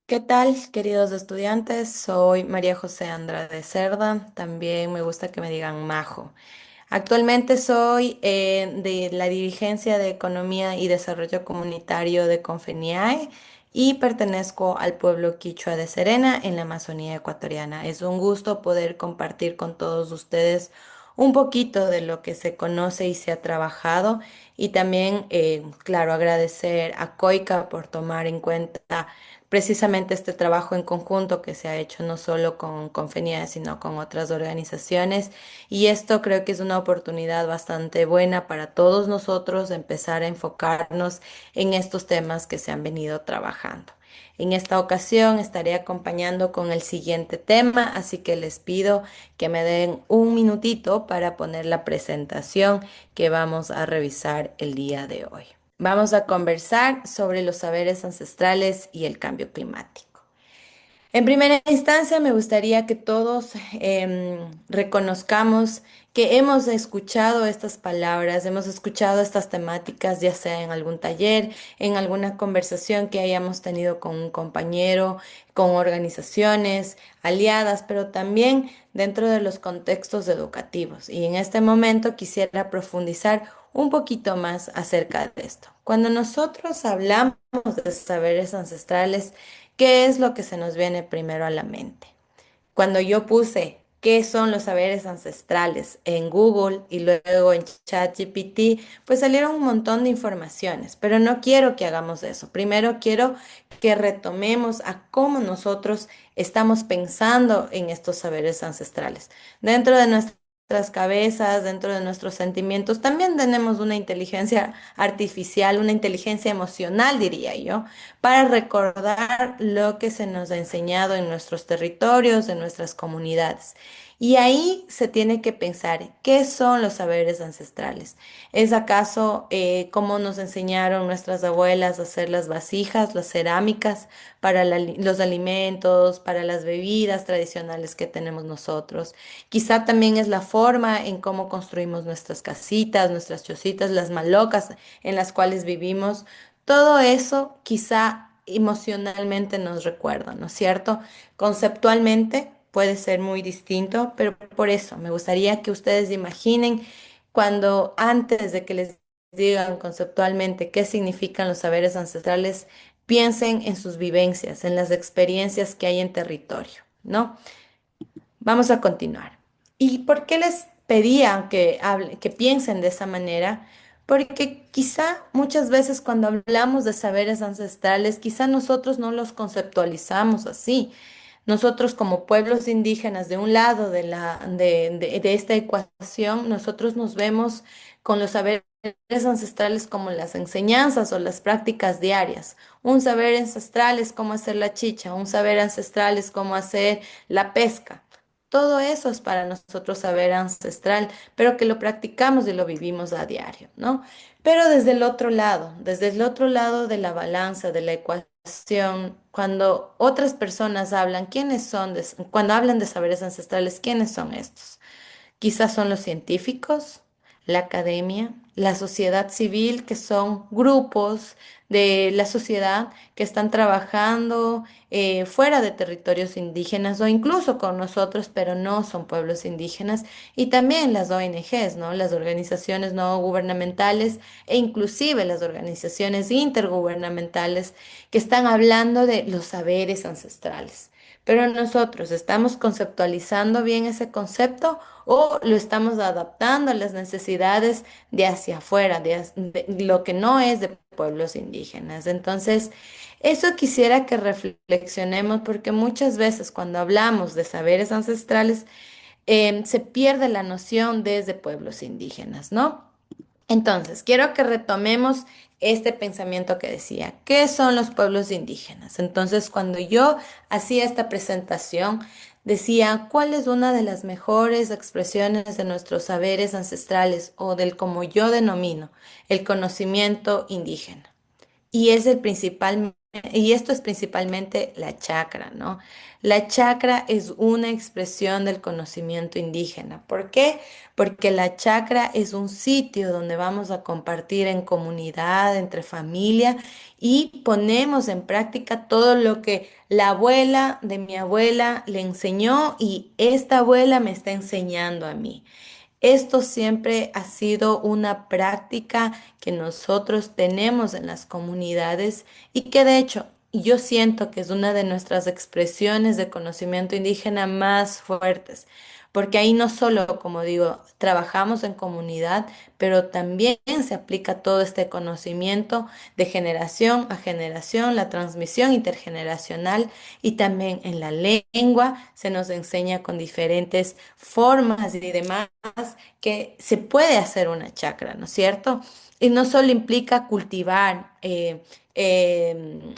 ¿Qué tal, queridos estudiantes? Soy María José Andrade Cerda. También me gusta que me digan Majo. Actualmente soy de la dirigencia de Economía y Desarrollo Comunitario de Confeniae y pertenezco al pueblo quichua de Serena en la Amazonía ecuatoriana. Es un gusto poder compartir con todos ustedes un poquito de lo que se conoce y se ha trabajado y también, claro, agradecer a COICA por tomar en cuenta precisamente este trabajo en conjunto que se ha hecho no solo con Confenia, sino con otras organizaciones. Y esto creo que es una oportunidad bastante buena para todos nosotros de empezar a enfocarnos en estos temas que se han venido trabajando. En esta ocasión estaré acompañando con el siguiente tema, así que les pido que me den un minutito para poner la presentación que vamos a revisar el día de hoy. Vamos a conversar sobre los saberes ancestrales y el cambio climático. En primera instancia, me gustaría que todos reconozcamos que hemos escuchado estas palabras, hemos escuchado estas temáticas, ya sea en algún taller, en alguna conversación que hayamos tenido con un compañero, con organizaciones aliadas, pero también dentro de los contextos educativos. Y en este momento quisiera profundizar un poquito más acerca de esto. Cuando nosotros hablamos de saberes ancestrales, ¿qué es lo que se nos viene primero a la mente? Cuando yo puse qué son los saberes ancestrales en Google y luego en ChatGPT, pues salieron un montón de informaciones, pero no quiero que hagamos eso. Primero quiero que retomemos a cómo nosotros estamos pensando en estos saberes ancestrales. Dentro de nuestras cabezas, dentro de nuestros sentimientos, también tenemos una inteligencia artificial, una inteligencia emocional, diría yo, para recordar lo que se nos ha enseñado en nuestros territorios, en nuestras comunidades. Y ahí se tiene que pensar, ¿qué son los saberes ancestrales? ¿Es acaso cómo nos enseñaron nuestras abuelas a hacer las vasijas, las cerámicas para los alimentos, para las bebidas tradicionales que tenemos nosotros? Quizá también es la forma en cómo construimos nuestras casitas, nuestras chocitas, las malocas en las cuales vivimos. Todo eso quizá emocionalmente nos recuerda, ¿no es cierto? Conceptualmente puede ser muy distinto, pero por eso me gustaría que ustedes imaginen cuando antes de que les digan conceptualmente qué significan los saberes ancestrales, piensen en sus vivencias, en las experiencias que hay en territorio, ¿no? Vamos a continuar. ¿Y por qué les pedía que piensen de esa manera? Porque quizá muchas veces cuando hablamos de saberes ancestrales, quizá nosotros no los conceptualizamos así. Nosotros como pueblos indígenas, de un lado de esta ecuación, nosotros nos vemos con los saberes ancestrales como las enseñanzas o las prácticas diarias. Un saber ancestral es cómo hacer la chicha, un saber ancestral es cómo hacer la pesca. Todo eso es para nosotros saber ancestral, pero que lo practicamos y lo vivimos a diario, ¿no? Pero desde el otro lado de la balanza, de la ecuación, cuando otras personas hablan, ¿quiénes son? Cuando hablan de saberes ancestrales, ¿quiénes son estos? Quizás son los científicos, la academia, la sociedad civil, que son grupos de la sociedad que están trabajando fuera de territorios indígenas o incluso con nosotros, pero no son pueblos indígenas. Y también las ONGs, ¿no? Las organizaciones no gubernamentales e inclusive las organizaciones intergubernamentales que están hablando de los saberes ancestrales. Pero nosotros estamos conceptualizando bien ese concepto o lo estamos adaptando a las necesidades de hacia afuera, de lo que no es de pueblos indígenas. Entonces, eso quisiera que reflexionemos porque muchas veces cuando hablamos de saberes ancestrales, se pierde la noción desde pueblos indígenas, ¿no? Entonces, quiero que retomemos este pensamiento que decía, ¿qué son los pueblos indígenas? Entonces, cuando yo hacía esta presentación, decía, ¿cuál es una de las mejores expresiones de nuestros saberes ancestrales o del como yo denomino, el conocimiento indígena? Y es el principal y esto es principalmente la chakra, ¿no? La chakra es una expresión del conocimiento indígena. ¿Por qué? Porque la chakra es un sitio donde vamos a compartir en comunidad, entre familia, y ponemos en práctica todo lo que la abuela de mi abuela le enseñó y esta abuela me está enseñando a mí. Esto siempre ha sido una práctica que nosotros tenemos en las comunidades y que de hecho yo siento que es una de nuestras expresiones de conocimiento indígena más fuertes, porque ahí no solo, como digo, trabajamos en comunidad, pero también se aplica todo este conocimiento de generación a generación, la transmisión intergeneracional y también en la lengua se nos enseña con diferentes formas y demás que se puede hacer una chacra, ¿no es cierto? Y no solo implica cultivar,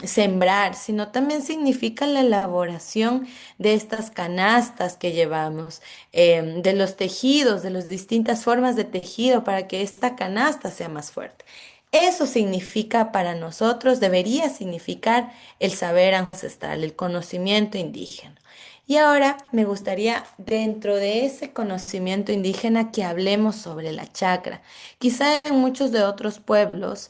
sembrar, sino también significa la elaboración de estas canastas que llevamos, de los tejidos, de las distintas formas de tejido para que esta canasta sea más fuerte. Eso significa para nosotros, debería significar el saber ancestral, el conocimiento indígena. Y ahora me gustaría, dentro de ese conocimiento indígena, que hablemos sobre la chacra. Quizá en muchos de otros pueblos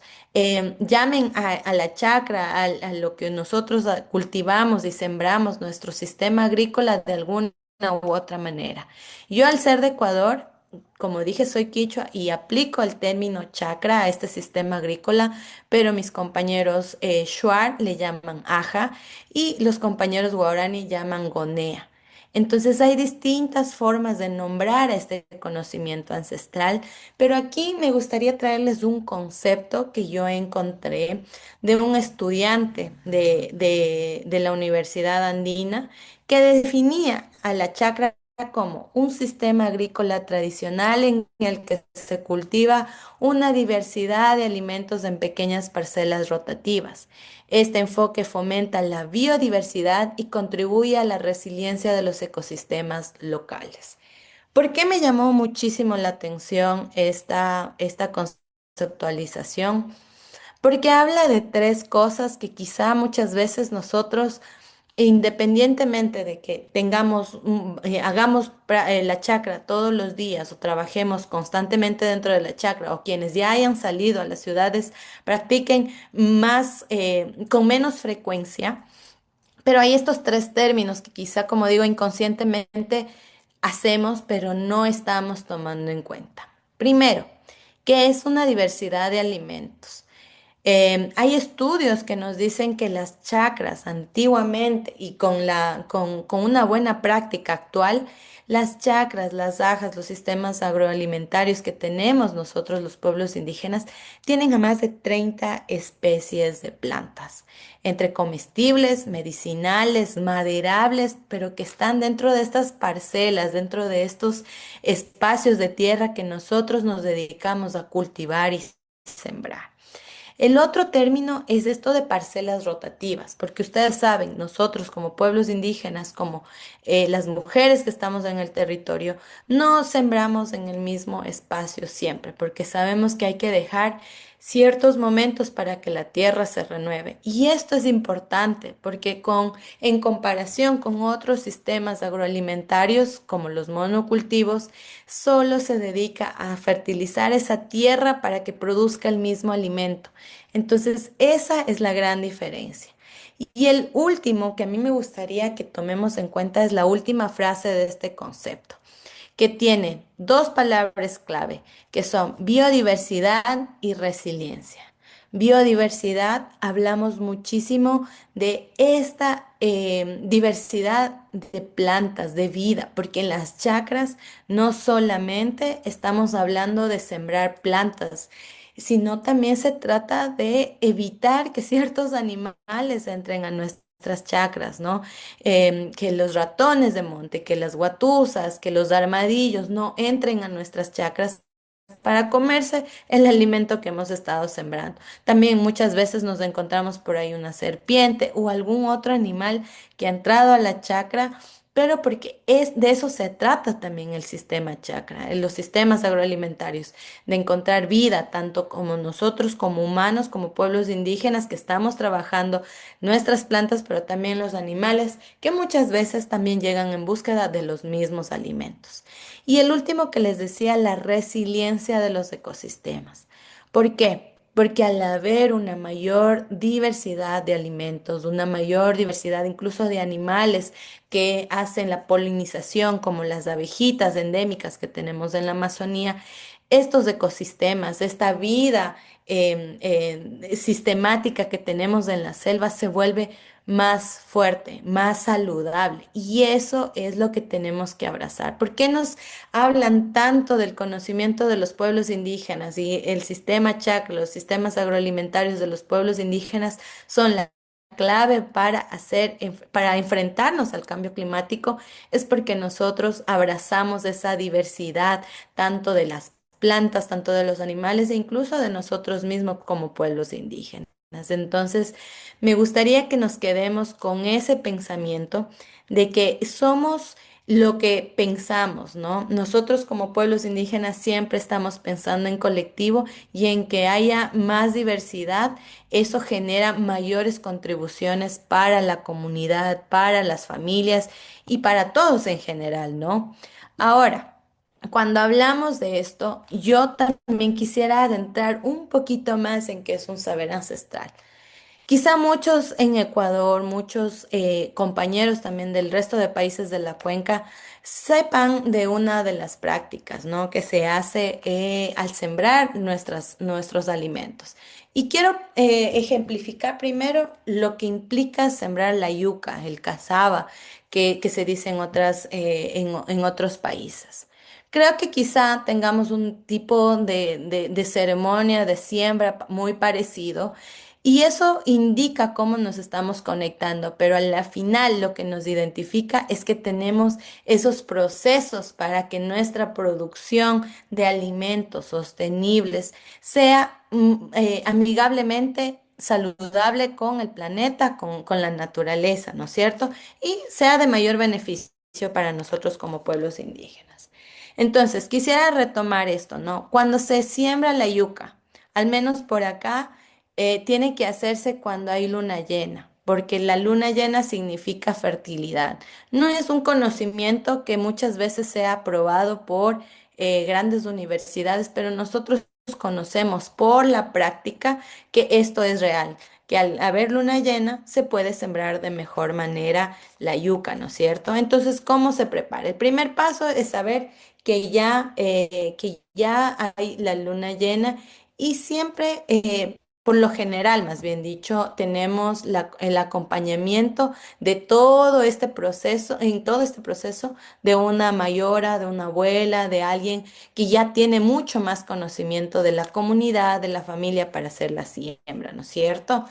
llamen a la chacra, a lo que nosotros cultivamos y sembramos, nuestro sistema agrícola de alguna u otra manera. Yo al ser de Ecuador, como dije, soy quichua y aplico el término chacra a este sistema agrícola, pero mis compañeros shuar le llaman aja y los compañeros guaraní llaman gonea. Entonces hay distintas formas de nombrar a este conocimiento ancestral, pero aquí me gustaría traerles un concepto que yo encontré de un estudiante de la Universidad Andina que definía a la chacra como un sistema agrícola tradicional en el que se cultiva una diversidad de alimentos en pequeñas parcelas rotativas. Este enfoque fomenta la biodiversidad y contribuye a la resiliencia de los ecosistemas locales. ¿Por qué me llamó muchísimo la atención esta conceptualización? Porque habla de tres cosas que quizá muchas veces nosotros, independientemente de que hagamos la chacra todos los días o trabajemos constantemente dentro de la chacra o quienes ya hayan salido a las ciudades practiquen más, con menos frecuencia, pero hay estos tres términos que quizá, como digo, inconscientemente hacemos, pero no estamos tomando en cuenta. Primero, ¿qué es una diversidad de alimentos? Hay estudios que nos dicen que las chakras antiguamente y con una buena práctica actual, las chakras, las ajas, los sistemas agroalimentarios que tenemos nosotros los pueblos indígenas tienen a más de 30 especies de plantas, entre comestibles, medicinales, maderables, pero que están dentro de estas parcelas, dentro de estos espacios de tierra que nosotros nos dedicamos a cultivar y sembrar. El otro término es esto de parcelas rotativas, porque ustedes saben, nosotros como pueblos indígenas, como las mujeres que estamos en el territorio, no sembramos en el mismo espacio siempre, porque sabemos que hay que dejar ciertos momentos para que la tierra se renueve. Y esto es importante porque en comparación con otros sistemas agroalimentarios como los monocultivos, solo se dedica a fertilizar esa tierra para que produzca el mismo alimento. Entonces, esa es la gran diferencia. Y el último que a mí me gustaría que tomemos en cuenta es la última frase de este concepto, que tiene dos palabras clave, que son biodiversidad y resiliencia. Biodiversidad, hablamos muchísimo de esta diversidad de plantas, de vida, porque en las chacras no solamente estamos hablando de sembrar plantas, sino también se trata de evitar que ciertos animales entren a nuestras chacras, ¿no? Que los ratones de monte, que las guatusas, que los armadillos no entren a nuestras chacras para comerse el alimento que hemos estado sembrando. También muchas veces nos encontramos por ahí una serpiente o algún otro animal que ha entrado a la chacra pero porque de eso se trata también el sistema chakra, los sistemas agroalimentarios, de encontrar vida, tanto como nosotros, como humanos, como pueblos indígenas que estamos trabajando nuestras plantas, pero también los animales, que muchas veces también llegan en búsqueda de los mismos alimentos. Y el último que les decía, la resiliencia de los ecosistemas. ¿Por qué? Porque al haber una mayor diversidad de alimentos, una mayor diversidad incluso de animales que hacen la polinización, como las abejitas endémicas que tenemos en la Amazonía, estos ecosistemas, esta vida sistemática que tenemos en la selva se vuelve más fuerte, más saludable. Y eso es lo que tenemos que abrazar. ¿Por qué nos hablan tanto del conocimiento de los pueblos indígenas y el sistema chakra, los sistemas agroalimentarios de los pueblos indígenas son la clave para para enfrentarnos al cambio climático? Es porque nosotros abrazamos esa diversidad, tanto de las plantas, tanto de los animales e incluso de nosotros mismos como pueblos indígenas. Entonces, me gustaría que nos quedemos con ese pensamiento de que somos lo que pensamos, ¿no? Nosotros como pueblos indígenas siempre estamos pensando en colectivo y en que haya más diversidad. Eso genera mayores contribuciones para la comunidad, para las familias y para todos en general, ¿no? Ahora, cuando hablamos de esto, yo también quisiera adentrar un poquito más en qué es un saber ancestral. Quizá muchos en Ecuador, muchos compañeros también del resto de países de la cuenca sepan de una de las prácticas, ¿no? Que se hace al sembrar nuestros alimentos. Y quiero ejemplificar primero lo que implica sembrar la yuca, el cassava, que se dice en otros países. Creo que quizá tengamos un tipo de ceremonia de siembra muy parecido y eso indica cómo nos estamos conectando, pero a la final lo que nos identifica es que tenemos esos procesos para que nuestra producción de alimentos sostenibles sea amigablemente saludable con el planeta, con la naturaleza, ¿no es cierto? Y sea de mayor beneficio para nosotros como pueblos indígenas. Entonces, quisiera retomar esto, ¿no? Cuando se siembra la yuca, al menos por acá, tiene que hacerse cuando hay luna llena, porque la luna llena significa fertilidad. No es un conocimiento que muchas veces sea aprobado por grandes universidades, pero nosotros conocemos por la práctica que esto es real, que al haber luna llena se puede sembrar de mejor manera la yuca, ¿no es cierto? Entonces, ¿cómo se prepara? El primer paso es saber que ya hay la luna llena y siempre, por lo general, más bien dicho, tenemos el acompañamiento de todo este proceso, en todo este proceso, de una mayora, de una abuela, de alguien que ya tiene mucho más conocimiento de la comunidad, de la familia para hacer la siembra, ¿no es cierto?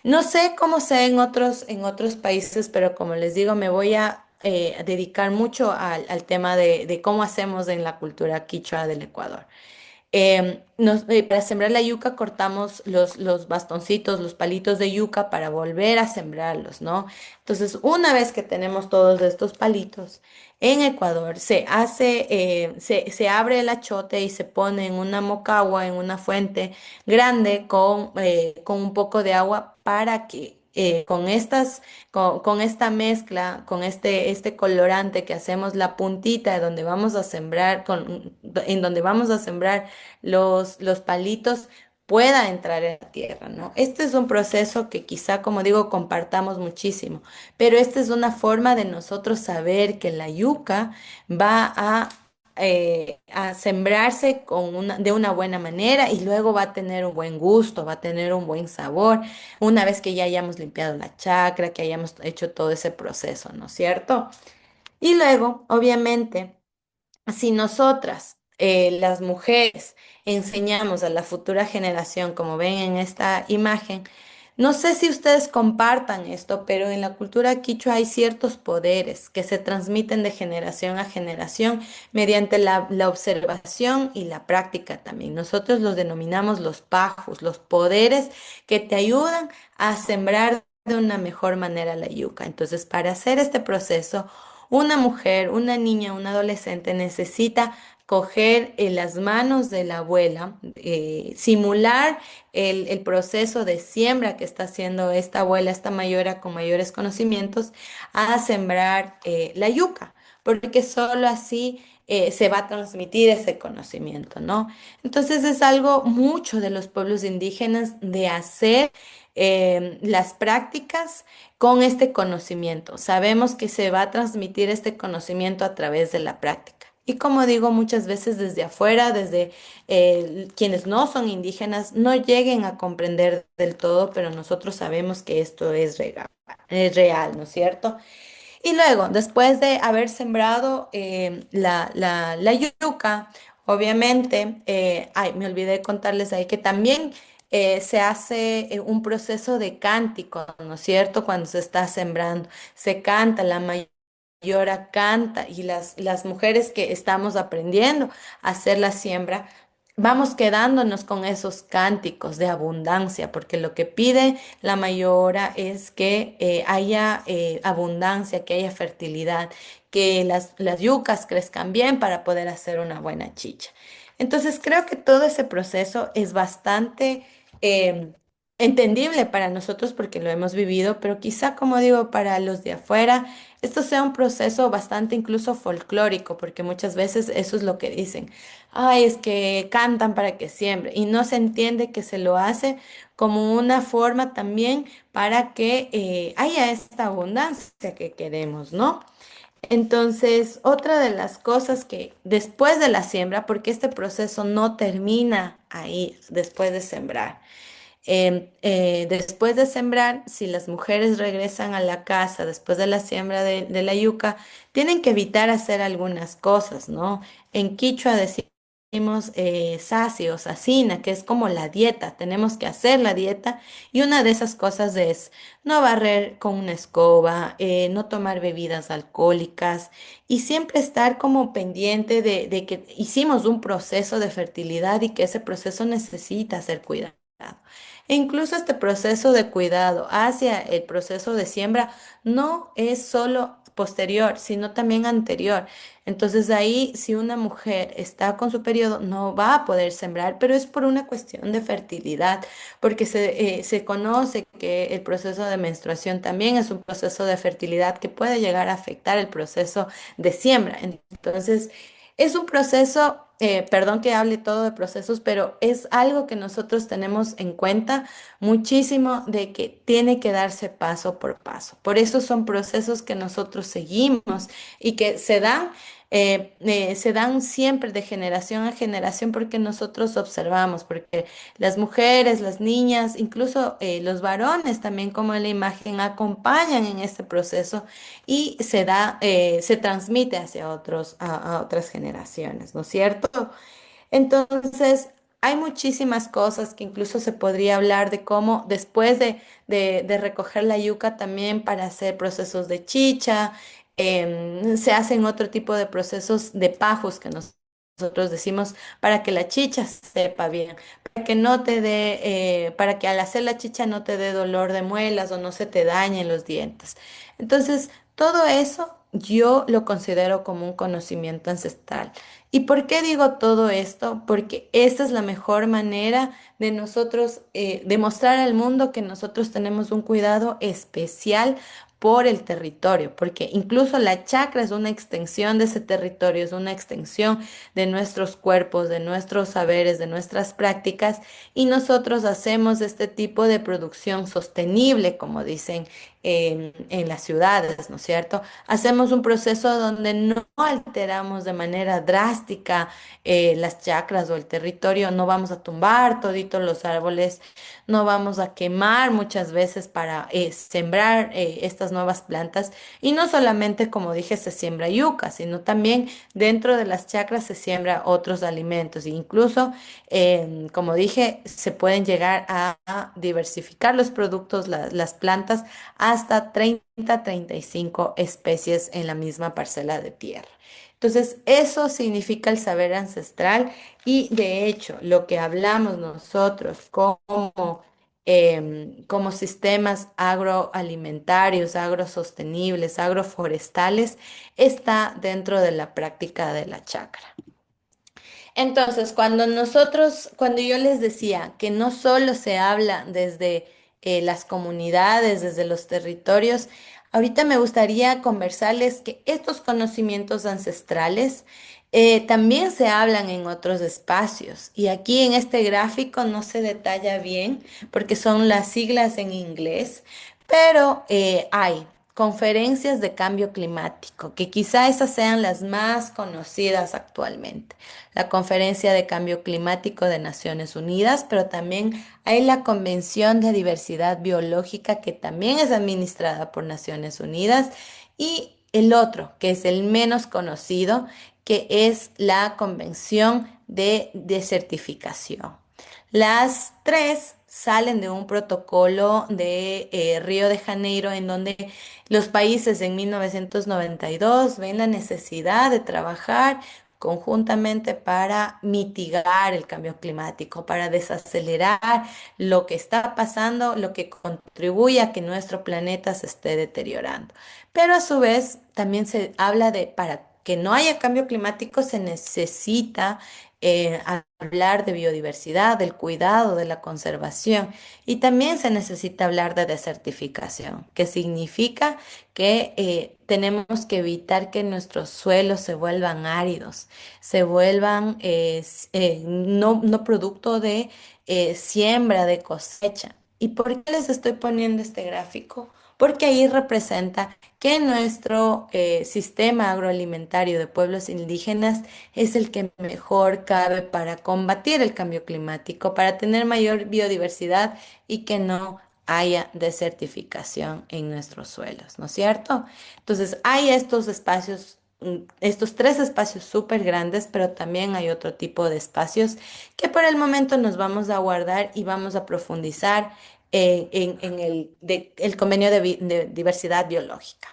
No sé cómo sea en otros países, pero como les digo, me voy a dedicar mucho al tema de cómo hacemos en la cultura quichua del Ecuador. Para sembrar la yuca cortamos los bastoncitos, los palitos de yuca para volver a sembrarlos, ¿no? Entonces, una vez que tenemos todos estos palitos, en Ecuador se abre el achote y se pone en una mocagua, en una fuente grande con un poco de agua para que con esta mezcla, con este colorante que hacemos la puntita de donde vamos a sembrar, en donde vamos a sembrar los palitos pueda entrar en la tierra, ¿no? Este es un proceso que quizá, como digo, compartamos muchísimo, pero esta es una forma de nosotros saber que la yuca va a sembrarse de una buena manera y luego va a tener un buen gusto, va a tener un buen sabor, una vez que ya hayamos limpiado la chacra, que hayamos hecho todo ese proceso, ¿no es cierto? Y luego, obviamente, si nosotras, las mujeres, enseñamos a la futura generación, como ven en esta imagen, no sé si ustedes compartan esto, pero en la cultura quichua hay ciertos poderes que se transmiten de generación a generación mediante la observación y la práctica también. Nosotros los denominamos los pajos, los poderes que te ayudan a sembrar de una mejor manera la yuca. Entonces, para hacer este proceso, una mujer, una niña, un adolescente necesita coger las manos de la abuela, simular el proceso de siembra que está haciendo esta abuela, esta mayora con mayores conocimientos, a sembrar la yuca, porque solo así se va a transmitir ese conocimiento, ¿no? Entonces es algo mucho de los pueblos indígenas de hacer las prácticas con este conocimiento. Sabemos que se va a transmitir este conocimiento a través de la práctica. Y como digo, muchas veces desde afuera, desde quienes no son indígenas, no lleguen a comprender del todo, pero nosotros sabemos que esto es real, ¿no es cierto? Y luego, después de haber sembrado la yuca, obviamente, ay, me olvidé contarles ahí que también se hace un proceso de cántico, ¿no es cierto? Cuando se está sembrando, se canta, la mayora canta y las mujeres que estamos aprendiendo a hacer la siembra, vamos quedándonos con esos cánticos de abundancia, porque lo que pide la mayora es que haya abundancia, que haya fertilidad, que las yucas crezcan bien para poder hacer una buena chicha. Entonces creo que todo ese proceso es bastante eh, entendible para nosotros porque lo hemos vivido, pero quizá, como digo, para los de afuera, esto sea un proceso bastante incluso folclórico, porque muchas veces eso es lo que dicen. Ay, es que cantan para que siembre y no se entiende que se lo hace como una forma también para que haya esta abundancia que queremos, ¿no? Entonces, otra de las cosas que después de la siembra, porque este proceso no termina ahí después de sembrar, después de sembrar, si las mujeres regresan a la casa después de la siembra de la yuca, tienen que evitar hacer algunas cosas, ¿no? En Quichua decimos sasi o sasina, que es como la dieta. Tenemos que hacer la dieta y una de esas cosas es no barrer con una escoba, no tomar bebidas alcohólicas y siempre estar como pendiente de que hicimos un proceso de fertilidad y que ese proceso necesita ser cuidado. E incluso este proceso de cuidado hacia el proceso de siembra no es solo posterior, sino también anterior. Entonces ahí, si una mujer está con su periodo, no va a poder sembrar, pero es por una cuestión de fertilidad, porque se conoce que el proceso de menstruación también es un proceso de fertilidad que puede llegar a afectar el proceso de siembra. Entonces, es un proceso, perdón que hable todo de procesos, pero es algo que nosotros tenemos en cuenta muchísimo de que tiene que darse paso por paso. Por eso son procesos que nosotros seguimos y que se dan siempre de generación a generación porque nosotros observamos, porque las mujeres, las niñas, incluso los varones también como en la imagen acompañan en este proceso y se transmite hacia a otras generaciones, ¿no es cierto? Entonces, hay muchísimas cosas que incluso se podría hablar de cómo después de recoger la yuca también para hacer procesos de chicha, se hacen otro tipo de procesos de pajos que nosotros decimos para que la chicha sepa bien, para que no te dé, para que al hacer la chicha no te dé dolor de muelas o no se te dañen los dientes. Entonces, todo eso yo lo considero como un conocimiento ancestral. ¿Y por qué digo todo esto? Porque esta es la mejor manera de nosotros demostrar al mundo que nosotros tenemos un cuidado especial por el territorio, porque incluso la chacra es una extensión de ese territorio, es una extensión de nuestros cuerpos, de nuestros saberes, de nuestras prácticas, y nosotros hacemos este tipo de producción sostenible, como dicen en las ciudades, ¿no es cierto? Hacemos un proceso donde no alteramos de manera drástica las chacras o el territorio, no vamos a tumbar toditos los árboles, no vamos a quemar muchas veces para sembrar estas nuevas plantas. Y no solamente, como dije, se siembra yuca, sino también dentro de las chacras se siembra otros alimentos. E incluso, como dije, se pueden llegar a diversificar los productos, las plantas hasta 35 especies en la misma parcela de tierra. Entonces, eso significa el saber ancestral y de hecho, lo que hablamos nosotros como como sistemas agroalimentarios, agrosostenibles, agroforestales, está dentro de la práctica de la chacra. Entonces, cuando yo les decía que no solo se habla desde las comunidades, desde los territorios, ahorita me gustaría conversarles que estos conocimientos ancestrales también se hablan en otros espacios. Y aquí en este gráfico no se detalla bien porque son las siglas en inglés, pero hay conferencias de cambio climático, que quizá esas sean las más conocidas actualmente. La Conferencia de Cambio Climático de Naciones Unidas, pero también hay la Convención de Diversidad Biológica, que también es administrada por Naciones Unidas, y el otro, que es el menos conocido, que es la Convención de Desertificación. Las tres salen de un protocolo de Río de Janeiro en donde los países en 1992 ven la necesidad de trabajar conjuntamente para mitigar el cambio climático, para desacelerar lo que está pasando, lo que contribuye a que nuestro planeta se esté deteriorando. Pero a su vez también se habla de, para que no haya cambio climático se necesita hablar de biodiversidad, del cuidado, de la conservación y también se necesita hablar de desertificación, que significa que tenemos que evitar que nuestros suelos se vuelvan áridos, se vuelvan no producto de siembra, de cosecha. ¿Y por qué les estoy poniendo este gráfico? Porque ahí representa que nuestro sistema agroalimentario de pueblos indígenas es el que mejor cabe para combatir el cambio climático, para tener mayor biodiversidad y que no haya desertificación en nuestros suelos, ¿no es cierto? Entonces, hay estos espacios, estos tres espacios súper grandes, pero también hay otro tipo de espacios que por el momento nos vamos a guardar y vamos a profundizar en el convenio de diversidad biológica.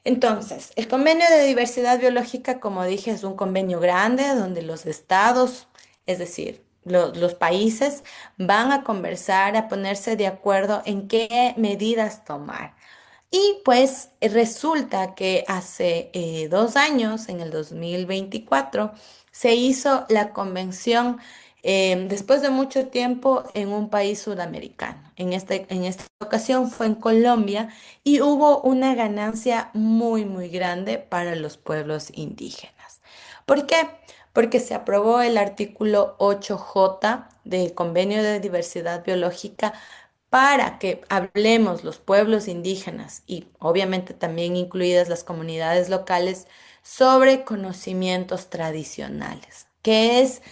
Entonces, el convenio de diversidad biológica, como dije, es un convenio grande donde los estados, es decir, los países, van a conversar, a ponerse de acuerdo en qué medidas tomar. Y pues resulta que hace 2 años, en el 2024, se hizo la convención después de mucho tiempo en un país sudamericano. En esta ocasión fue en Colombia y hubo una ganancia muy, muy grande para los pueblos indígenas. ¿Por qué? Porque se aprobó el artículo 8J del Convenio de Diversidad Biológica para que hablemos los pueblos indígenas y obviamente también incluidas las comunidades locales sobre conocimientos tradicionales, que es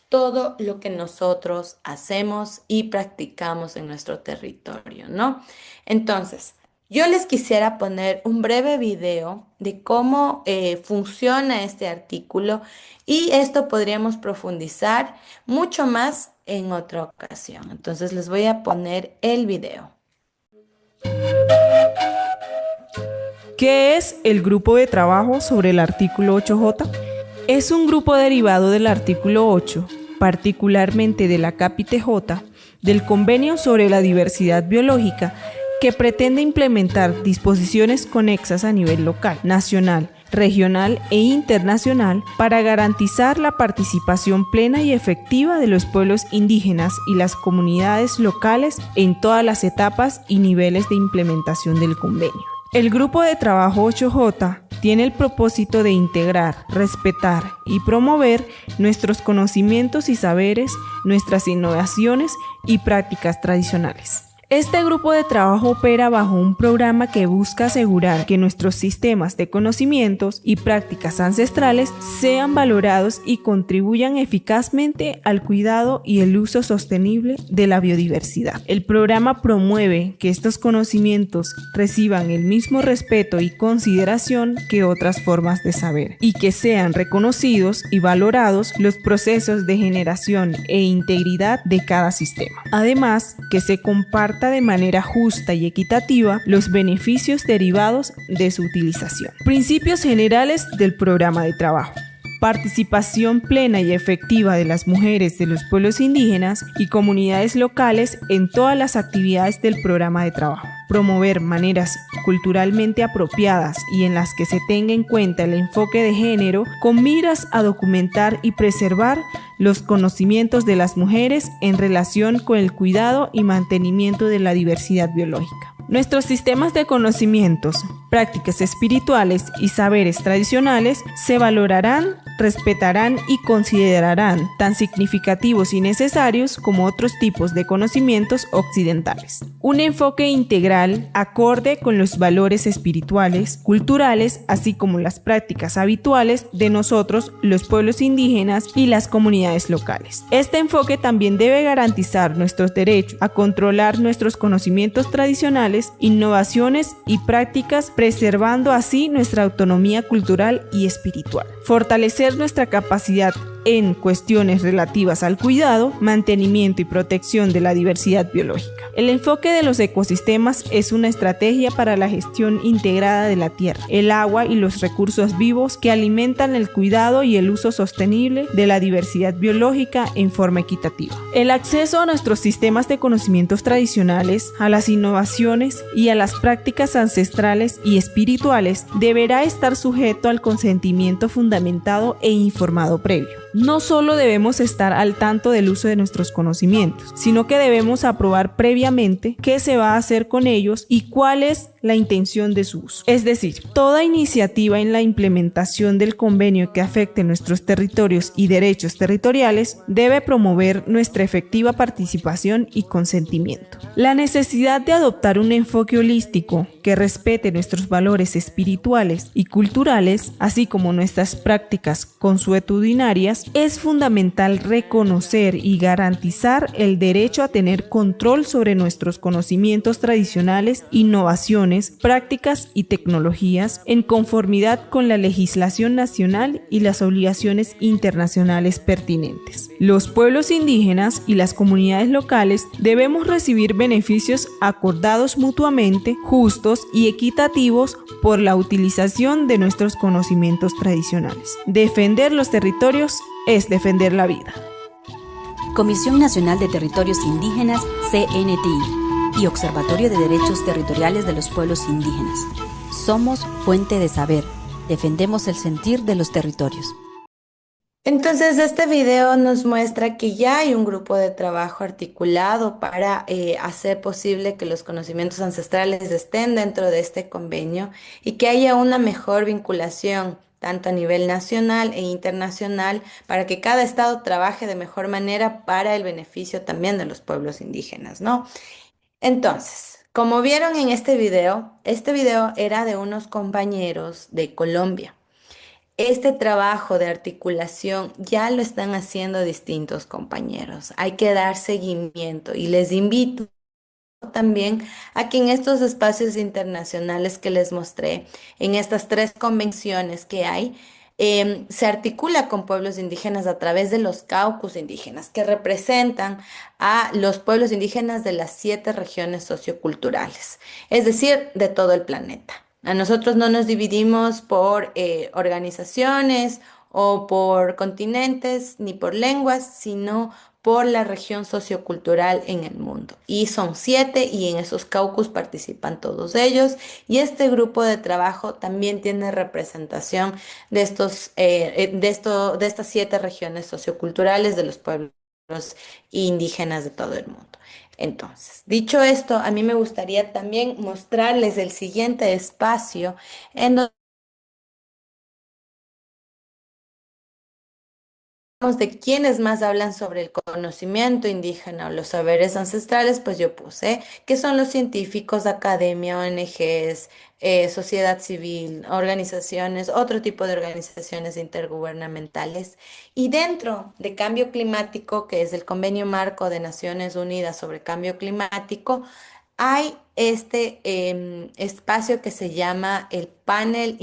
todo lo que nosotros hacemos y practicamos en nuestro territorio, ¿no? Entonces, yo les quisiera poner un breve video de cómo funciona este artículo y esto podríamos profundizar mucho más en otra ocasión. Entonces, les voy a poner el video. ¿Qué es el grupo de trabajo sobre el artículo 8J? Es un grupo derivado del artículo 8, particularmente de la Capite J, del Convenio sobre la Diversidad Biológica, que pretende implementar disposiciones conexas a nivel local, nacional, regional e internacional para garantizar la participación plena y efectiva de los pueblos indígenas y las comunidades locales en todas las etapas y niveles de implementación del convenio. El Grupo de Trabajo 8J tiene el propósito de integrar, respetar y promover nuestros conocimientos y saberes, nuestras innovaciones y prácticas tradicionales. Este grupo de trabajo opera bajo un programa que busca asegurar que nuestros sistemas de conocimientos y prácticas ancestrales sean valorados y contribuyan eficazmente al cuidado y el uso sostenible de la biodiversidad. El programa promueve que estos conocimientos reciban el mismo respeto y consideración que otras formas de saber y que sean reconocidos y valorados los procesos de generación e integridad de cada sistema. Además, que se comparta de manera justa y equitativa los beneficios derivados de su utilización. Principios generales del programa de trabajo. participación plena y efectiva de las mujeres de los pueblos indígenas y comunidades locales en todas las actividades del programa de trabajo, promover maneras culturalmente apropiadas y en las que se tenga en cuenta el enfoque de género con miras a documentar y preservar los conocimientos de las mujeres en relación con el cuidado y mantenimiento de la diversidad biológica. Nuestros sistemas de conocimientos, prácticas espirituales y saberes tradicionales se valorarán, respetarán y considerarán tan significativos y necesarios como otros tipos de conocimientos occidentales. Un enfoque integral acorde con los valores espirituales, culturales, así como las prácticas habituales de nosotros, los pueblos indígenas y las comunidades locales. Este enfoque también debe garantizar nuestros derechos a controlar nuestros conocimientos tradicionales, innovaciones y prácticas, preservando así nuestra autonomía cultural y espiritual. Fortalecer nuestra capacidad en cuestiones relativas al cuidado, mantenimiento y protección de la diversidad biológica. El enfoque de los ecosistemas es una estrategia para la gestión integrada de la tierra, el agua y los recursos vivos que alimentan el cuidado y el uso sostenible de la diversidad biológica en forma equitativa. El acceso a nuestros sistemas de conocimientos tradicionales, a las innovaciones y a las prácticas ancestrales y espirituales deberá estar sujeto al consentimiento fundamentado e informado previo. No solo debemos estar al tanto del uso de nuestros conocimientos, sino que debemos aprobar previamente qué se va a hacer con ellos y cuál es la intención de su uso. Es decir, toda iniciativa en la implementación del convenio que afecte nuestros territorios y derechos territoriales debe promover nuestra efectiva participación y consentimiento. La necesidad de adoptar un enfoque holístico que respete nuestros valores espirituales y culturales, así como nuestras prácticas consuetudinarias, es fundamental reconocer y garantizar el derecho a tener control sobre nuestros conocimientos tradicionales, innovaciones, prácticas y tecnologías en conformidad con la legislación nacional y las obligaciones internacionales pertinentes. Los pueblos indígenas y las comunidades locales debemos recibir beneficios acordados mutuamente, justos y equitativos por la utilización de nuestros conocimientos tradicionales. Defender los territorios es defender la vida. Comisión Nacional de Territorios Indígenas, CNTI, y Observatorio de Derechos Territoriales de los Pueblos Indígenas. Somos fuente de saber. Defendemos el sentir de los territorios. Entonces, este video nos muestra que ya hay un grupo de trabajo articulado para hacer posible que los conocimientos ancestrales estén dentro de este convenio y que haya una mejor vinculación, tanto a nivel nacional e internacional, para que cada estado trabaje de mejor manera para el beneficio también de los pueblos indígenas, ¿no? Entonces, como vieron en este video era de unos compañeros de Colombia. Este trabajo de articulación ya lo están haciendo distintos compañeros. Hay que dar seguimiento y les invito también a que en estos espacios internacionales que les mostré, en estas tres convenciones que hay, se articula con pueblos indígenas a través de los caucus indígenas, que representan a los pueblos indígenas de las 7 regiones socioculturales, es decir, de todo el planeta. A nosotros no nos dividimos por organizaciones o por continentes ni por lenguas, sino por la región sociocultural en el mundo. Y son 7 y en esos caucus participan todos ellos. Y este grupo de trabajo también tiene representación de de estas 7 regiones socioculturales de los pueblos indígenas de todo el mundo. Entonces, dicho esto, a mí me gustaría también mostrarles el siguiente espacio en donde de quienes más hablan sobre el conocimiento indígena o los saberes ancestrales, pues yo puse que son los científicos, academia, ONGs, sociedad civil, organizaciones, otro tipo de organizaciones intergubernamentales. Y dentro de cambio climático, que es el Convenio Marco de Naciones Unidas sobre Cambio Climático, hay este espacio que se llama el Panel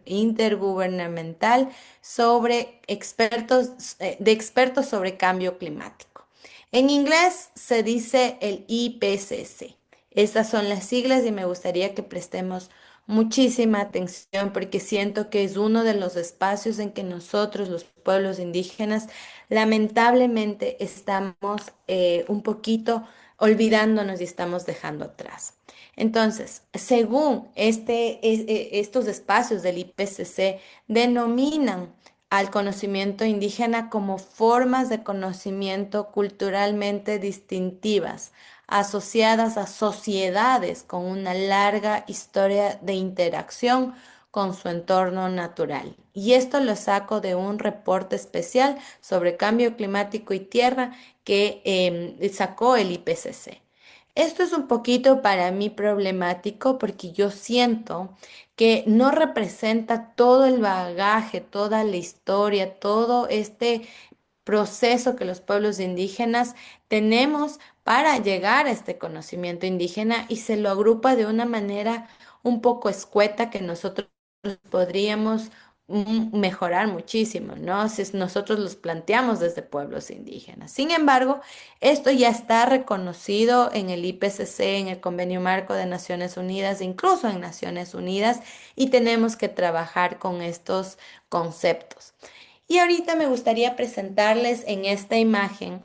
Intergubernamental sobre de expertos sobre cambio climático. En inglés se dice el IPCC. Esas son las siglas y me gustaría que prestemos muchísima atención porque siento que es uno de los espacios en que nosotros, los pueblos indígenas, lamentablemente estamos un poquito olvidándonos y estamos dejando atrás. Entonces, según estos espacios del IPCC, denominan al conocimiento indígena como formas de conocimiento culturalmente distintivas, asociadas a sociedades con una larga historia de interacción con su entorno natural. Y esto lo saco de un reporte especial sobre cambio climático y tierra que sacó el IPCC. Esto es un poquito para mí problemático porque yo siento que no representa todo el bagaje, toda la historia, todo este proceso que los pueblos indígenas tenemos para llegar a este conocimiento indígena y se lo agrupa de una manera un poco escueta que nosotros podríamos mejorar muchísimo, ¿no? Si nosotros los planteamos desde pueblos indígenas. Sin embargo, esto ya está reconocido en el IPCC, en el Convenio Marco de Naciones Unidas, incluso en Naciones Unidas, y tenemos que trabajar con estos conceptos. Y ahorita me gustaría presentarles en esta imagen.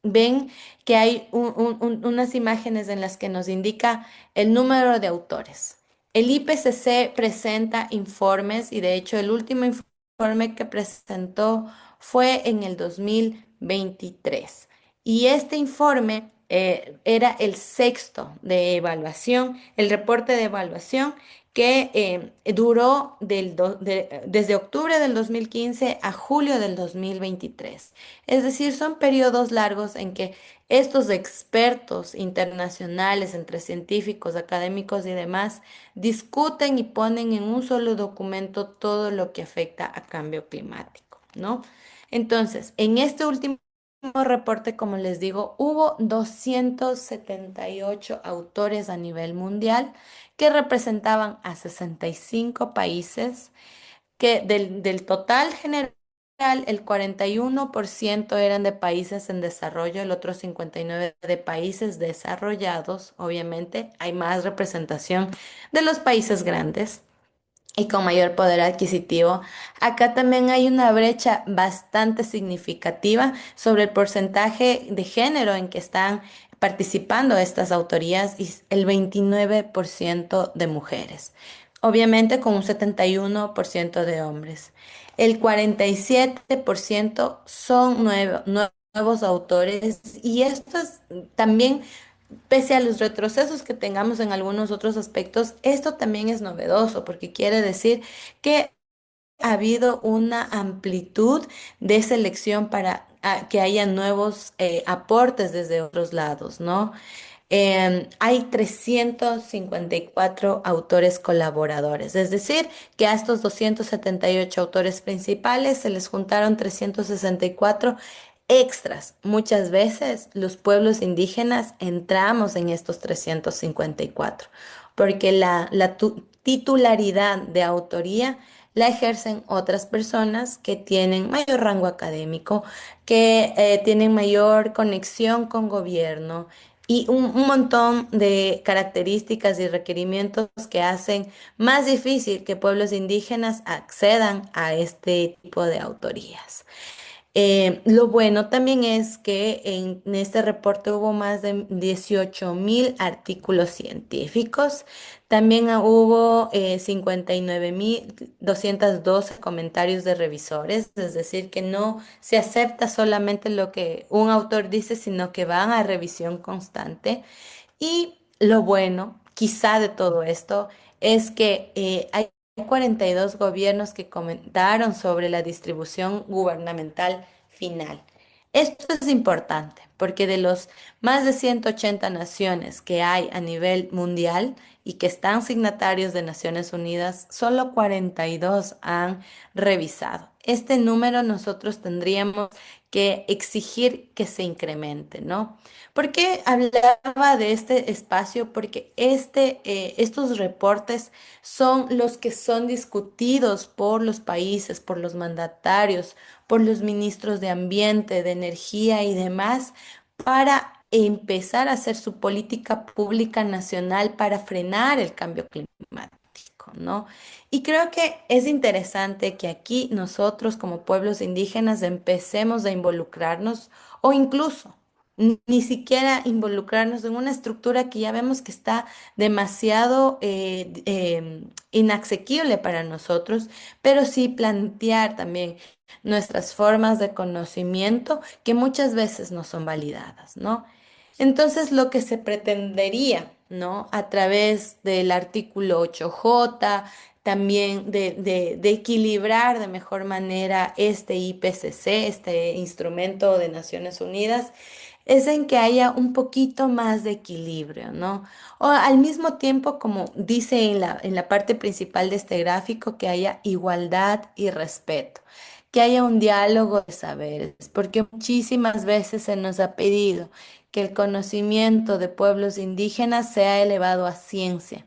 Ven que hay unas imágenes en las que nos indica el número de autores. El IPCC presenta informes y de hecho el último informe que presentó fue en el 2023. Y este informe era el sexto de evaluación, el reporte de evaluación que duró desde octubre del 2015 a julio del 2023. Es decir, son periodos largos en que estos expertos internacionales, entre científicos, académicos y demás, discuten y ponen en un solo documento todo lo que afecta a cambio climático, ¿no? Entonces, en este último reporte, como les digo, hubo 278 autores a nivel mundial que representaban a 65 países, que del total general, el 41% eran de países en desarrollo, el otro 59% de países desarrollados. Obviamente, hay más representación de los países grandes y con mayor poder adquisitivo. Acá también hay una brecha bastante significativa sobre el porcentaje de género en que están participando estas autorías y el 29% de mujeres, obviamente con un 71% de hombres. El 47% son nuevos autores y esto es también, pese a los retrocesos que tengamos en algunos otros aspectos, esto también es novedoso porque quiere decir que ha habido una amplitud de selección para que haya nuevos aportes desde otros lados, ¿no? Hay 354 autores colaboradores, es decir, que a estos 278 autores principales se les juntaron 364 extras. Muchas veces los pueblos indígenas entramos en estos 354 porque la titularidad de autoría la ejercen otras personas que tienen mayor rango académico, que tienen mayor conexión con gobierno y un montón de características y requerimientos que hacen más difícil que pueblos indígenas accedan a este tipo de autorías. Lo bueno también es que en este reporte hubo más de 18.000 artículos científicos. También hubo 59.212 comentarios de revisores, es decir, que no se acepta solamente lo que un autor dice, sino que van a revisión constante. Y lo bueno, quizá de todo esto, es que hay 42 gobiernos que comentaron sobre la distribución gubernamental final. Esto es importante porque de los más de 180 naciones que hay a nivel mundial y que están signatarios de Naciones Unidas, solo 42 han revisado. Este número nosotros tendríamos que exigir que se incremente, ¿no? ¿Por qué hablaba de este espacio? Porque estos reportes son los que son discutidos por los países, por los mandatarios, por los ministros de Ambiente, de Energía y demás, para empezar a hacer su política pública nacional para frenar el cambio climático. trabajo, ¿no? Y creo que es interesante que aquí nosotros como pueblos indígenas empecemos a involucrarnos o incluso ni siquiera involucrarnos en una estructura que ya vemos que está demasiado inasequible para nosotros, pero sí plantear también nuestras formas de conocimiento que muchas veces no son validadas, ¿no? Entonces, lo que se pretendería, ¿no? A través del artículo 8J, también de equilibrar de mejor manera este IPCC, este instrumento de Naciones Unidas, es en que haya un poquito más de equilibrio, ¿no? O al mismo tiempo, como dice en la parte principal de este gráfico, que haya igualdad y respeto, que haya un diálogo de saberes, porque muchísimas veces se nos ha pedido que el conocimiento de pueblos indígenas sea elevado a ciencia.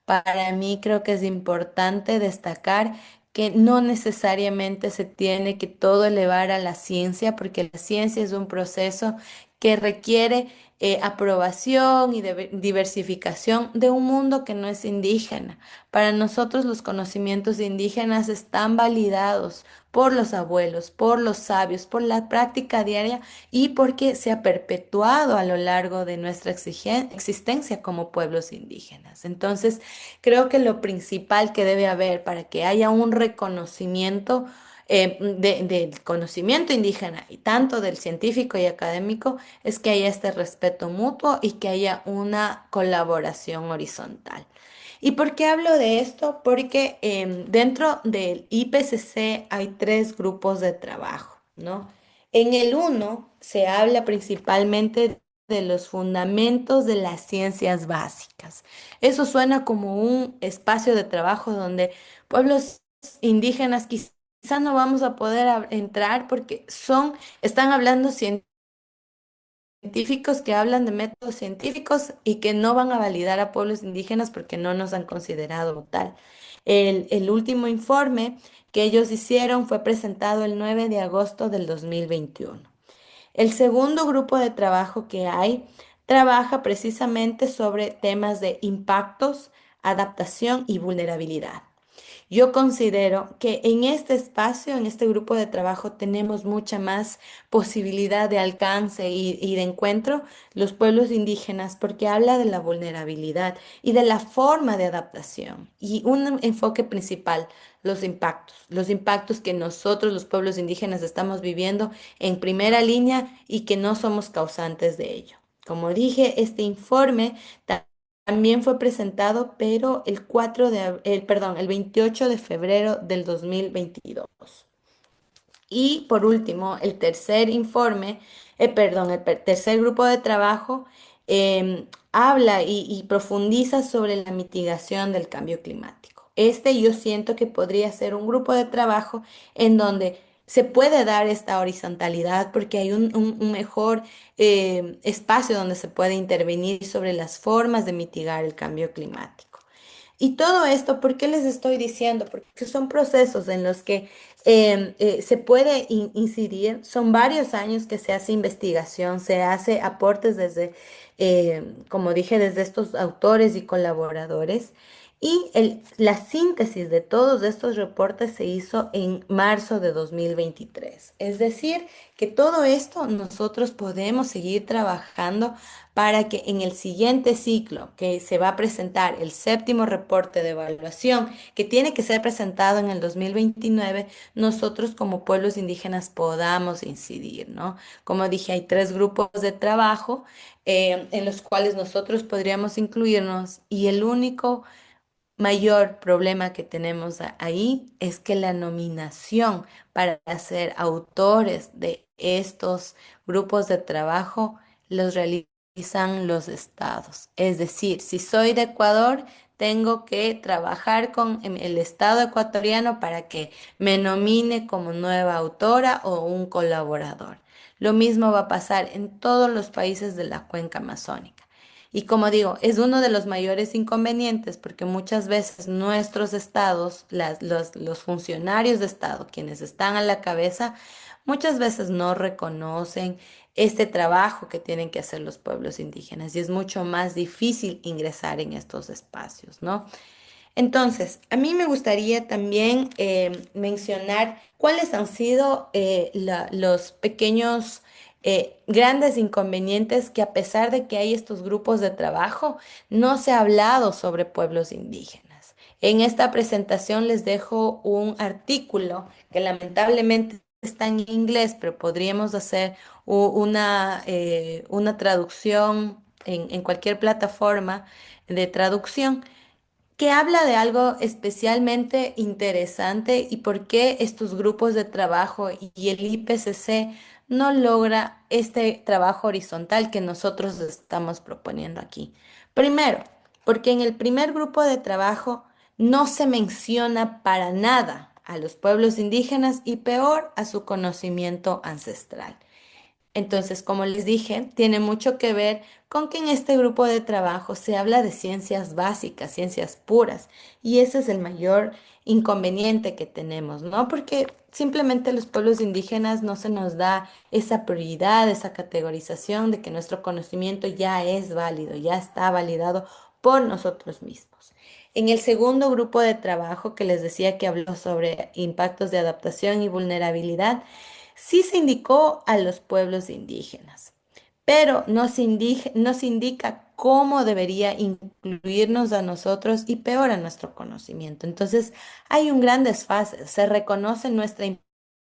Para mí creo que es importante destacar que no necesariamente se tiene que todo elevar a la ciencia, porque la ciencia es un proceso que requiere aprobación y diversificación de un mundo que no es indígena. Para nosotros los conocimientos indígenas están validados por los abuelos, por los sabios, por la práctica diaria y porque se ha perpetuado a lo largo de nuestra existencia como pueblos indígenas. Entonces, creo que lo principal que debe haber para que haya un reconocimiento del conocimiento indígena y tanto del científico y académico es que haya este respeto mutuo y que haya una colaboración horizontal. ¿Y por qué hablo de esto? Porque dentro del IPCC hay tres grupos de trabajo, ¿no? En el uno se habla principalmente de los fundamentos de las ciencias básicas. Eso suena como un espacio de trabajo donde pueblos indígenas quizá no vamos a poder entrar porque están hablando científicos que hablan de métodos científicos y que no van a validar a pueblos indígenas porque no nos han considerado tal. El último informe que ellos hicieron fue presentado el 9 de agosto del 2021. El segundo grupo de trabajo que hay trabaja precisamente sobre temas de impactos, adaptación y vulnerabilidad. Yo considero que en este espacio, en este grupo de trabajo, tenemos mucha más posibilidad de alcance y de encuentro los pueblos indígenas porque habla de la vulnerabilidad y de la forma de adaptación y un enfoque principal, los impactos que nosotros, los pueblos indígenas, estamos viviendo en primera línea y que no somos causantes de ello. Como dije, este informe también fue presentado, pero el 28 de febrero del 2022. Y por último, el tercer informe, tercer grupo de trabajo habla y profundiza sobre la mitigación del cambio climático. Este yo siento que podría ser un grupo de trabajo en donde se puede dar esta horizontalidad porque hay un mejor espacio donde se puede intervenir sobre las formas de mitigar el cambio climático. Y todo esto, ¿por qué les estoy diciendo? Porque son procesos en los que se puede incidir. Son varios años que se hace investigación, se hace aportes desde, como dije, desde estos autores y colaboradores. Y la síntesis de todos estos reportes se hizo en marzo de 2023. Es decir, que todo esto nosotros podemos seguir trabajando para que en el siguiente ciclo que se va a presentar el séptimo reporte de evaluación, que tiene que ser presentado en el 2029, nosotros como pueblos indígenas podamos incidir, ¿no? Como dije, hay tres grupos de trabajo en los cuales nosotros podríamos incluirnos y el único mayor problema que tenemos ahí es que la nominación para ser autores de estos grupos de trabajo los realizan los estados. Es decir, si soy de Ecuador, tengo que trabajar con el estado ecuatoriano para que me nomine como nueva autora o un colaborador. Lo mismo va a pasar en todos los países de la cuenca amazónica. Y como digo, es uno de los mayores inconvenientes porque muchas veces nuestros estados, los funcionarios de estado, quienes están a la cabeza, muchas veces no reconocen este trabajo que tienen que hacer los pueblos indígenas y es mucho más difícil ingresar en estos espacios, ¿no? Entonces, a mí me gustaría también mencionar cuáles han sido los pequeños, grandes inconvenientes que a pesar de que hay estos grupos de trabajo, no se ha hablado sobre pueblos indígenas. En esta presentación les dejo un artículo que lamentablemente está en inglés, pero podríamos hacer una traducción en cualquier plataforma de traducción que habla de algo especialmente interesante y por qué estos grupos de trabajo y el IPCC no logra este trabajo horizontal que nosotros estamos proponiendo aquí. Primero, porque en el primer grupo de trabajo no se menciona para nada a los pueblos indígenas y peor a su conocimiento ancestral. Entonces, como les dije, tiene mucho que ver con que en este grupo de trabajo se habla de ciencias básicas, ciencias puras, y ese es el mayor inconveniente que tenemos, ¿no? Porque simplemente a los pueblos indígenas no se nos da esa prioridad, esa categorización de que nuestro conocimiento ya es válido, ya está validado por nosotros mismos. En el segundo grupo de trabajo que les decía que habló sobre impactos de adaptación y vulnerabilidad, sí se indicó a los pueblos indígenas, pero no se indica cómo debería incluirnos a nosotros y peor a nuestro conocimiento. Entonces, hay un gran desfase. Se reconoce nuestra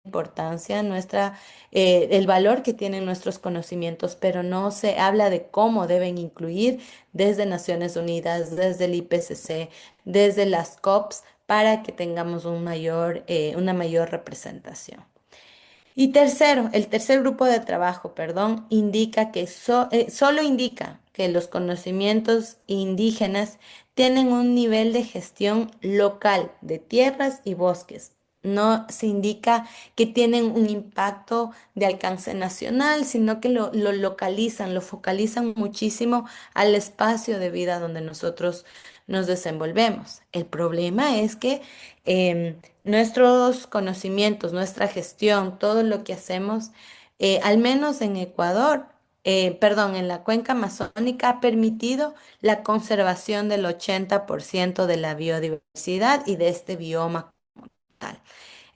importancia, el valor que tienen nuestros conocimientos, pero no se habla de cómo deben incluir desde Naciones Unidas, desde el IPCC, desde las COPs, para que tengamos una mayor representación. Y tercero, el tercer grupo de trabajo, perdón, indica que solo indica que los conocimientos indígenas tienen un nivel de gestión local de tierras y bosques. No se indica que tienen un impacto de alcance nacional, sino que lo localizan, lo focalizan muchísimo al espacio de vida donde nosotros nos desenvolvemos. El problema es que nuestros conocimientos, nuestra gestión, todo lo que hacemos, al menos en Ecuador, perdón, en la cuenca amazónica ha permitido la conservación del 80% de la biodiversidad y de este bioma tal.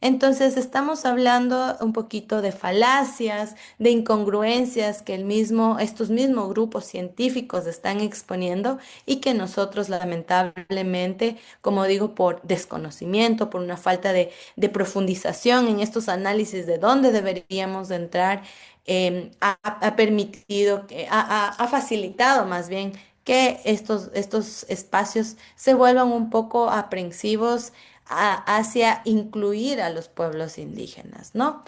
Entonces, estamos hablando un poquito de falacias, de incongruencias que estos mismos grupos científicos están exponiendo y que nosotros lamentablemente, como digo, por desconocimiento, por una falta de profundización en estos análisis de dónde deberíamos de entrar, ha permitido, ha facilitado más bien que estos espacios se vuelvan un poco aprensivos hacia incluir a los pueblos indígenas, ¿no?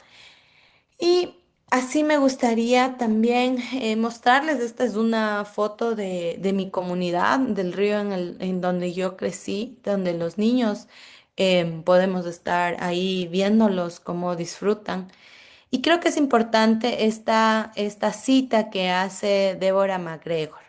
Y así me gustaría también mostrarles, esta es una foto de mi comunidad, del río en donde yo crecí, donde los niños podemos estar ahí viéndolos cómo disfrutan. Y creo que es importante esta cita que hace Débora MacGregor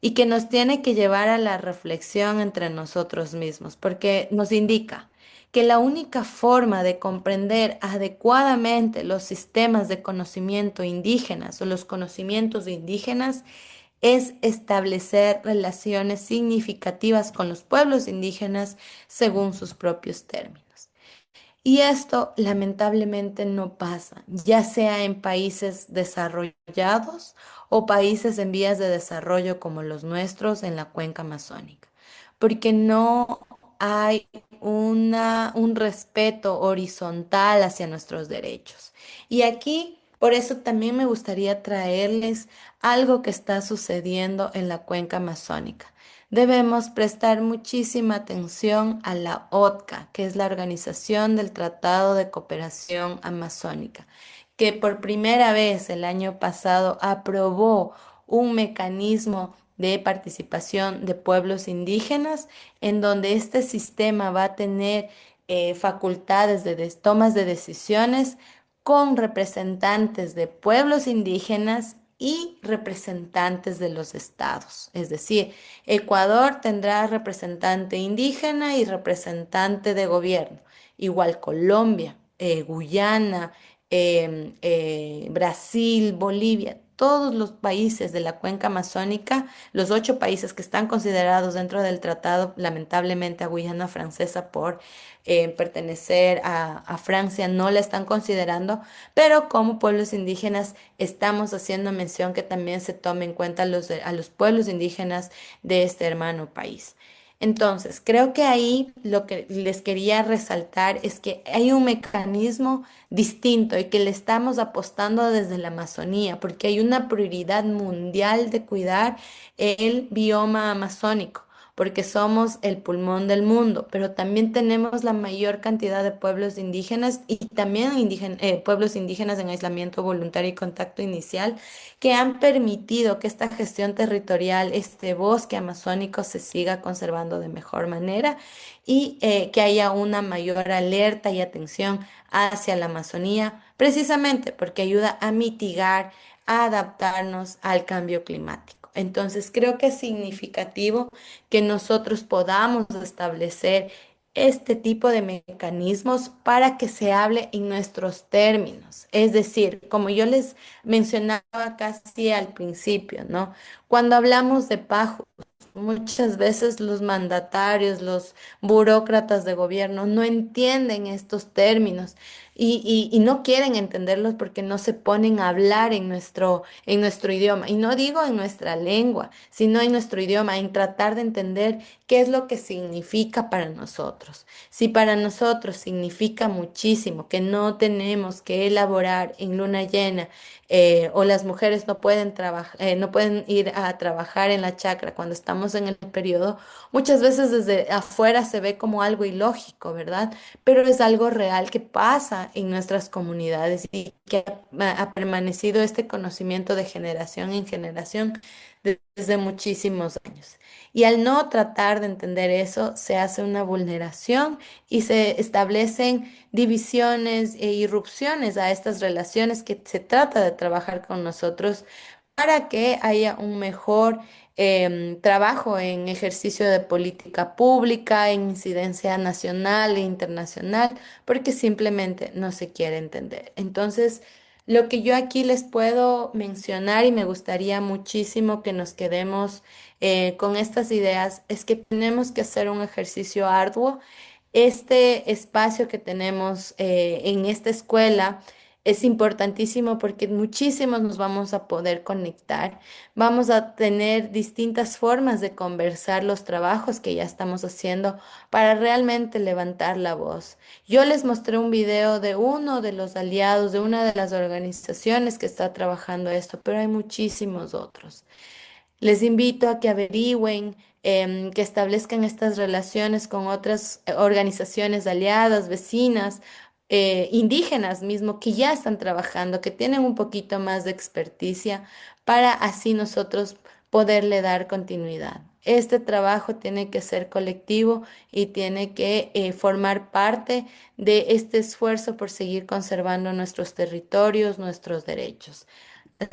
y que nos tiene que llevar a la reflexión entre nosotros mismos, porque nos indica que la única forma de comprender adecuadamente los sistemas de conocimiento indígenas o los conocimientos indígenas es establecer relaciones significativas con los pueblos indígenas según sus propios términos. Y esto lamentablemente no pasa, ya sea en países desarrollados o países en vías de desarrollo como los nuestros en la cuenca amazónica, porque no hay un respeto horizontal hacia nuestros derechos. Y aquí, por eso también me gustaría traerles algo que está sucediendo en la cuenca amazónica. Debemos prestar muchísima atención a la OTCA, que es la Organización del Tratado de Cooperación Amazónica, que por primera vez el año pasado aprobó un mecanismo de participación de pueblos indígenas, en donde este sistema va a tener facultades de tomas de decisiones con representantes de pueblos indígenas y representantes de los estados. Es decir, Ecuador tendrá representante indígena y representante de gobierno. Igual Colombia, Guyana, Brasil, Bolivia. todos los países de la cuenca amazónica, los 8 países que están considerados dentro del tratado, lamentablemente a Guyana Francesa por pertenecer a Francia no la están considerando, pero como pueblos indígenas estamos haciendo mención que también se tome en cuenta a los pueblos indígenas de este hermano país. Entonces, creo que ahí lo que les quería resaltar es que hay un mecanismo distinto y que le estamos apostando desde la Amazonía, porque hay una prioridad mundial de cuidar el bioma amazónico, porque somos el pulmón del mundo, pero también tenemos la mayor cantidad de pueblos indígenas y también pueblos indígenas en aislamiento voluntario y contacto inicial que han permitido que esta gestión territorial, este bosque amazónico se siga conservando de mejor manera y que haya una mayor alerta y atención hacia la Amazonía, precisamente porque ayuda a mitigar, a adaptarnos al cambio climático. Entonces, creo que es significativo que nosotros podamos establecer este tipo de mecanismos para que se hable en nuestros términos. Es decir, como yo les mencionaba casi al principio, ¿no? Cuando hablamos de pajos, muchas veces los mandatarios, los burócratas de gobierno no entienden estos términos y no quieren entenderlos porque no se ponen a hablar en nuestro idioma. Y no digo en nuestra lengua, sino en nuestro idioma, en tratar de entender qué es lo que significa para nosotros. Si para nosotros significa muchísimo que no tenemos que elaborar en luna llena, o las mujeres no pueden no pueden ir a trabajar en la chacra cuando estamos en el periodo, muchas veces desde afuera se ve como algo ilógico, ¿verdad? Pero es algo real que pasa en nuestras comunidades y que ha permanecido este conocimiento de generación en generación desde muchísimos años. Y al no tratar de entender eso, se hace una vulneración y se establecen divisiones e irrupciones a estas relaciones que se trata de trabajar con nosotros para que haya un mejor trabajo en ejercicio de política pública, en incidencia nacional e internacional, porque simplemente no se quiere entender. Entonces, lo que yo aquí les puedo mencionar y me gustaría muchísimo que nos quedemos con estas ideas es que tenemos que hacer un ejercicio arduo. Este espacio que tenemos en esta escuela es importantísimo porque muchísimos nos vamos a poder conectar, vamos a tener distintas formas de conversar los trabajos que ya estamos haciendo para realmente levantar la voz. Yo les mostré un video de uno de los aliados, de una de las organizaciones que está trabajando esto, pero hay muchísimos otros. Les invito a que averigüen, que establezcan estas relaciones con otras organizaciones aliadas, vecinas, indígenas mismo, que ya están trabajando, que tienen un poquito más de experticia para así nosotros poderle dar continuidad. Este trabajo tiene que ser colectivo y tiene que formar parte de este esfuerzo por seguir conservando nuestros territorios, nuestros derechos.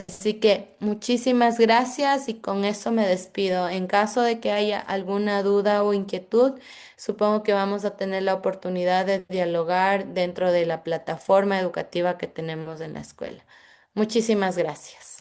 Así que muchísimas gracias y con eso me despido. En caso de que haya alguna duda o inquietud, supongo que vamos a tener la oportunidad de dialogar dentro de la plataforma educativa que tenemos en la escuela. Muchísimas gracias.